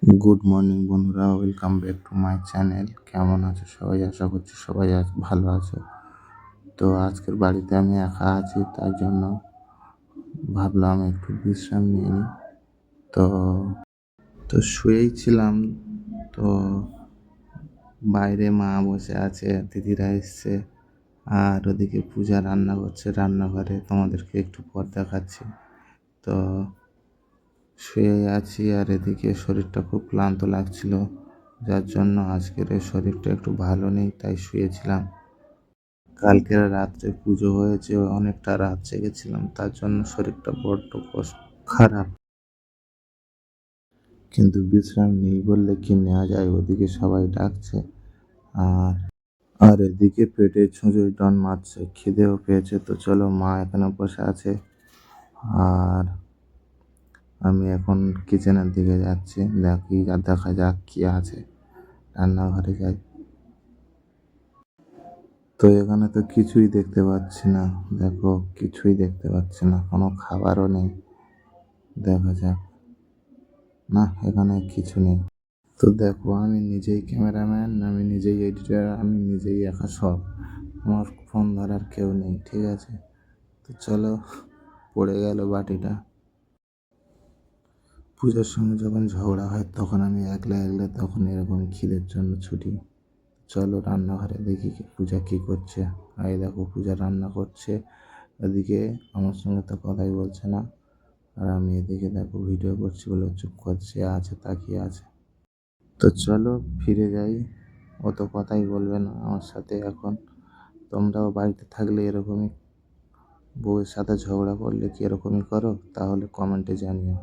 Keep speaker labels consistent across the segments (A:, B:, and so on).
A: Good morning বন্ধুরা, welcome back to my channel. কেমন আছো সবাই? আশা করছি সবাই ভালো আছো। তো আজকের বাড়িতে আমি একা আছি, তাই জন্য ভাবলাম একটু বিশ্রাম নিয়ে নিই। তো তো শুয়েই ছিলাম। তো বাইরে মা বসে আছে, দিদিরা এসছে, আর ওদিকে পূজা রান্না করছে রান্নাঘরে, তোমাদেরকে একটু পর দেখাচ্ছি। তো শুয়ে আছি, আর এদিকে শরীরটা খুব ক্লান্ত লাগছিল, যার জন্য আজকের এই শরীরটা একটু ভালো নেই, তাই শুয়েছিলাম। কালকের রাত্রে পুজো হয়েছে, অনেকটা রাত জেগেছিলাম, তার জন্য শরীরটা বড্ড খারাপ। কিন্তু বিশ্রাম নেই বললে কি নেওয়া যায়, ওদিকে সবাই ডাকছে, আর আর এদিকে পেটে ছুঁচোয় টন মারছে, খিদেও পেয়েছে। তো চলো, মা এখানে বসে আছে, আর আমি এখন কিচেনের দিকে যাচ্ছি, দেখা যাক কি আছে। রান্নাঘরে যাই। তো এখানে তো কিছুই দেখতে পাচ্ছি না, দেখো কিছুই দেখতে পাচ্ছি না, কোনো খাবারও নেই। দেখা যাক। না, এখানে কিছু নেই। তো দেখো, আমি নিজেই ক্যামেরাম্যান, আমি নিজেই এডিটর, আমি নিজেই একা সব। আমার ফোন ধরার কেউ নেই, ঠিক আছে? তো চলো, পড়ে গেল বাটিটা। পূজার সঙ্গে যখন ঝগড়া হয় তখন আমি একলা একলা তখন এরকম খিদের জন্য ছুটি। চলো রান্নাঘরে দেখি পূজা কী করছে। এই দেখো, পূজা রান্না করছে, এদিকে আমার সঙ্গে তো কথাই বলছে না, আর আমি এদিকে দেখো ভিডিও করছি বলে চুপ করছে, আছে তাকিয়ে আছে। তো চলো ফিরে যাই, ও তো কথাই বলবে না আমার সাথে এখন। তোমরাও বাড়িতে থাকলে এরকমই, বউয়ের সাথে ঝগড়া করলে কি এরকমই করো? তাহলে কমেন্টে জানিও।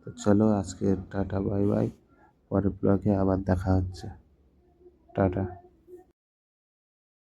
A: তো চলো, আজকে টাটা, বাই বাই। পরের ব্লগে আবার দেখা হচ্ছে। টাটা।